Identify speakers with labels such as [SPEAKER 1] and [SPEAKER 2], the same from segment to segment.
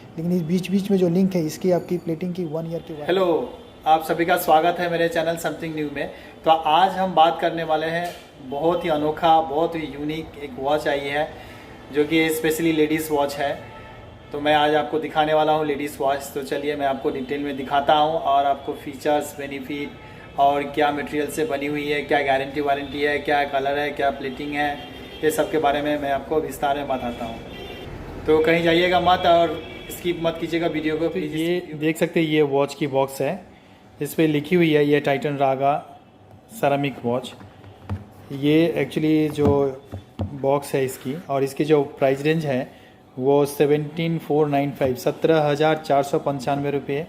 [SPEAKER 1] लेकिन इस बीच बीच में जो लिंक है इसकी आपकी प्लेटिंग की 1 ईयर की
[SPEAKER 2] हेलो, आप सभी का स्वागत है मेरे चैनल समथिंग न्यू में। तो आज हम बात करने वाले हैं बहुत ही अनोखा, बहुत ही यूनिक एक वॉच आई है जो कि स्पेशली लेडीज़ वॉच है। तो मैं आज आपको दिखाने वाला हूँ लेडीज़ वॉच। तो चलिए मैं आपको डिटेल में दिखाता हूँ और आपको फीचर्स, बेनिफिट और क्या मटेरियल से बनी हुई है, क्या गारंटी वारंटी है, क्या कलर है, क्या प्लेटिंग है, ये सब के बारे में मैं आपको विस्तार में बताता हूँ। तो कहीं जाइएगा मत और स्किप मत कीजिएगा वीडियो को।
[SPEAKER 1] तो ये देख सकते हैं, ये वॉच की बॉक्स है, इस पर लिखी हुई है ये टाइटन रागा सेरामिक वॉच। ये एक्चुअली जो बॉक्स है इसकी और इसकी जो प्राइस रेंज है वो 17,495 17,495 रुपये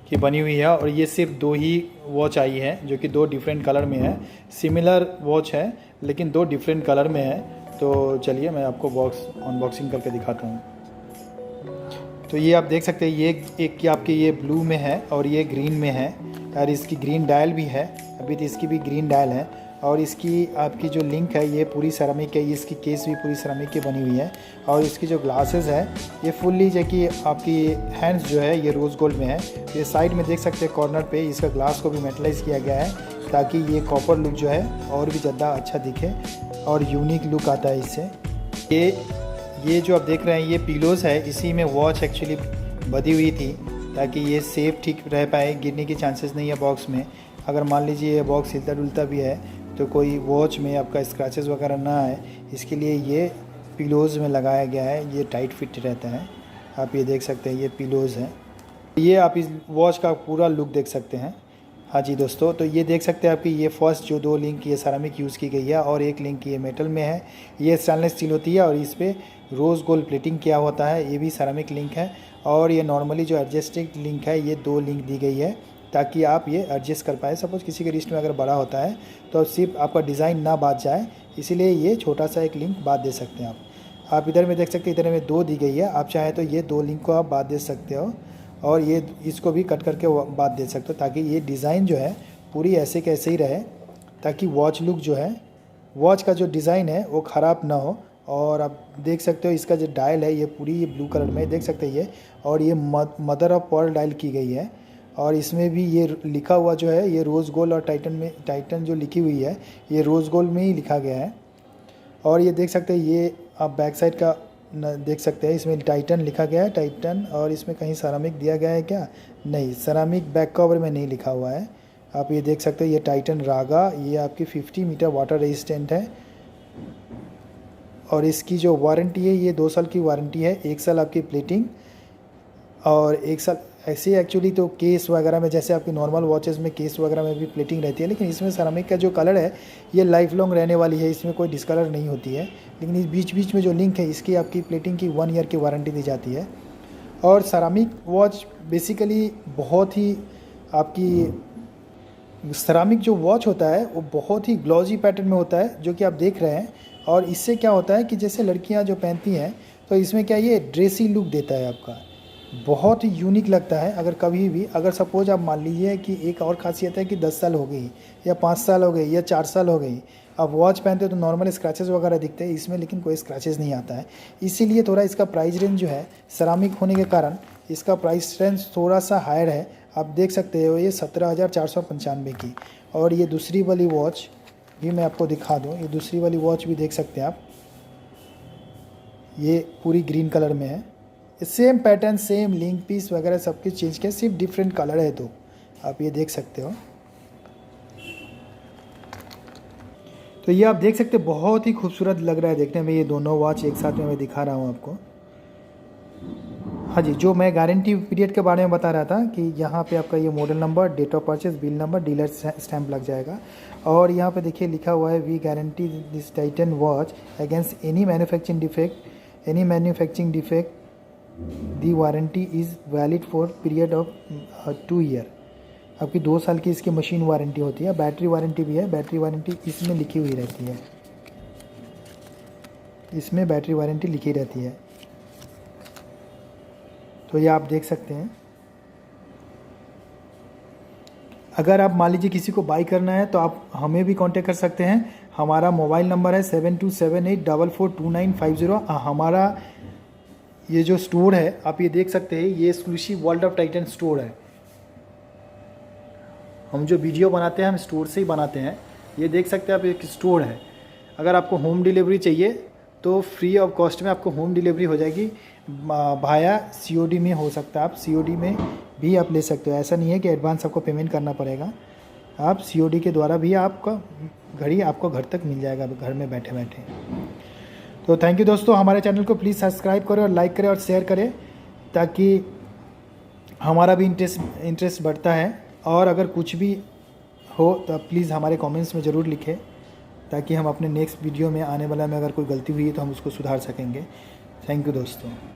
[SPEAKER 1] की बनी हुई है। और ये सिर्फ दो ही वॉच आई है जो कि दो डिफरेंट कलर में है। सिमिलर वॉच है लेकिन दो डिफरेंट कलर में है। तो चलिए मैं आपको बॉक्स अनबॉक्सिंग करके दिखाता हूँ। तो ये आप देख सकते हैं, ये एक की आपकी ये ब्लू में है और ये ग्रीन में है और इसकी ग्रीन डायल भी है। अभी तो इसकी भी ग्रीन डायल है और इसकी आपकी जो लिंक है ये पूरी सेरामिक है। इसकी केस भी पूरी सेरामिक की बनी हुई है और इसकी जो ग्लासेस है ये फुल्ली जो कि आपकी हैंड्स जो है ये रोज़ गोल्ड में है। ये साइड में देख सकते हैं कॉर्नर पे इसका ग्लास को भी मेटलाइज किया गया है ताकि ये कॉपर लुक जो है और भी ज़्यादा अच्छा दिखे और यूनिक लुक आता है इससे। ये जो आप देख रहे हैं ये पिलोज़ है, इसी में वॉच एक्चुअली बधी हुई थी ताकि ये सेफ ठीक रह पाए, गिरने की चांसेस नहीं है बॉक्स में। अगर मान लीजिए ये बॉक्स हिलता डुलता भी है तो कोई वॉच में आपका स्क्रैचेस वगैरह ना आए, इसके लिए ये पिलोज़ में लगाया गया है। ये टाइट फिट रहता है। आप ये देख सकते हैं ये पिलोज़ है। ये आप इस वॉच का पूरा लुक देख सकते हैं। हाँ जी दोस्तों, तो ये देख सकते हैं आपकी ये फर्स्ट जो दो लिंक ये सेरामिक यूज़ की गई है और एक लिंक ये मेटल में है। ये स्टेनलेस स्टील होती है और इस पर रोज़ गोल्ड प्लेटिंग किया होता है। ये भी सेरामिक लिंक है और ये नॉर्मली जो एडजस्टिंग लिंक है ये दो लिंक दी गई है ताकि आप ये एडजस्ट कर पाए। सपोज़ किसी के रिस्ट में अगर बड़ा होता है तो सिर्फ आपका डिज़ाइन ना बात जाए, इसीलिए ये छोटा सा एक लिंक बात दे सकते हैं आप इधर में देख सकते हैं, इधर में दो दी गई है। आप चाहें तो ये दो लिंक को आप बात दे सकते हो और ये इसको भी कट करके बात दे सकते हो ताकि ये डिज़ाइन जो है पूरी ऐसे कैसे ही रहे ताकि वॉच लुक जो है, वॉच का जो डिज़ाइन है वो ख़राब ना हो। और आप देख सकते हो इसका जो डायल है ये पूरी ये ब्लू कलर में देख सकते हैं ये, और ये मदर ऑफ पर्ल डायल की गई है। और इसमें भी ये लिखा हुआ जो है ये रोज़ गोल्ड और टाइटन जो लिखी हुई है ये रोज़ गोल्ड में ही लिखा गया है। और ये देख सकते हैं ये आप बैक साइड का देख सकते हैं, इसमें टाइटन लिखा गया है, टाइटन। और इसमें कहीं सेरामिक दिया गया है क्या? नहीं, सेरामिक बैक कवर में नहीं लिखा हुआ है। आप ये देख सकते हैं ये टाइटन रागा, ये आपकी 50 मीटर वाटर रेजिस्टेंट है। और इसकी जो वारंटी है ये 2 साल की वारंटी है। 1 साल आपकी प्लेटिंग और 1 साल ऐसे। एक्चुअली तो केस वगैरह में जैसे आपकी नॉर्मल वॉचेस में केस वगैरह में भी प्लेटिंग रहती है, लेकिन इसमें सेरामिक का जो कलर है ये लाइफ लॉन्ग रहने वाली है, इसमें कोई डिस्कलर नहीं होती है। लेकिन इस बीच बीच में जो लिंक है इसकी आपकी प्लेटिंग की 1 ईयर की वारंटी दी जाती है। और सेरामिक वॉच बेसिकली बहुत ही आपकी सेरामिक जो वॉच होता है वो बहुत ही ग्लॉजी पैटर्न में होता है जो कि आप देख रहे हैं। और इससे क्या होता है कि जैसे लड़कियां जो पहनती हैं तो इसमें क्या ये ड्रेसी लुक देता है, आपका बहुत ही यूनिक लगता है। अगर कभी भी अगर सपोज आप मान लीजिए कि एक और खासियत है कि 10 साल हो गई या 5 साल हो गई या 4 साल हो गई, आप वॉच पहनते हो तो नॉर्मल स्क्रैचेस वगैरह दिखते हैं, इसमें लेकिन कोई स्क्रैचेस नहीं आता है। इसीलिए थोड़ा इसका प्राइस रेंज जो है सेरामिक होने के कारण इसका प्राइस रेंज थोड़ा सा हायर है। आप देख सकते हो ये 17,495 की। और ये दूसरी वाली वॉच भी मैं आपको दिखा दूँ, ये दूसरी वाली वॉच भी देख सकते हैं आप, ये पूरी ग्रीन कलर में है। Same pattern, same link piece वगैरह सब कुछ चेंज किया, सिर्फ डिफरेंट कलर है। तो आप ये देख सकते हो। तो ये आप देख सकते हो बहुत ही खूबसूरत लग रहा है देखने में। ये दोनों वॉच एक साथ में मैं दिखा रहा हूँ आपको। हाँ जी, जो मैं गारंटी पीरियड के बारे में बता रहा था कि यहाँ पे आपका ये model number, date of purchase, bill number, dealer stamp लग जाएगा। और यहाँ पे देखिए लिखा हुआ है we guarantee this Titan watch against any manufacturing defect the warranty is valid for period of 2 year. आपकी 2 साल की इसकी मशीन वारंटी होती है। बैटरी वारंटी भी है, बैटरी वारंटी इसमें लिखी हुई रहती है, इसमें बैटरी वारंटी लिखी रहती है। तो ये आप देख सकते हैं। अगर आप मान लीजिए किसी को बाई करना है तो आप हमें भी कांटेक्ट कर सकते हैं। हमारा मोबाइल नंबर है 7278442950। हमारा ये जो स्टोर है आप ये देख सकते हैं, ये exclusive world of Titan store है। हम जो वीडियो बनाते हैं हम स्टोर से ही बनाते हैं। ये देख सकते हैं आप, एक स्टोर है। अगर आपको होम डिलीवरी चाहिए तो फ्री ऑफ कॉस्ट में आपको होम डिलीवरी हो जाएगी। भाया COD में हो सकता है, आप COD में भी आप ले सकते हो। ऐसा नहीं है कि एडवांस आपको पेमेंट करना पड़ेगा, आप COD के द्वारा भी आपका घड़ी आपको घर तक मिल जाएगा, घर में बैठे बैठे। तो थैंक यू दोस्तों, हमारे चैनल को प्लीज़ सब्सक्राइब करें और लाइक करें और शेयर करें, ताकि हमारा भी इंटरेस्ट बढ़ता है। और अगर कुछ भी हो तो प्लीज़ हमारे कमेंट्स में ज़रूर लिखें, ताकि हम अपने नेक्स्ट वीडियो में आने वाला में अगर कोई गलती हुई है तो हम उसको सुधार सकेंगे। थैंक यू दोस्तों।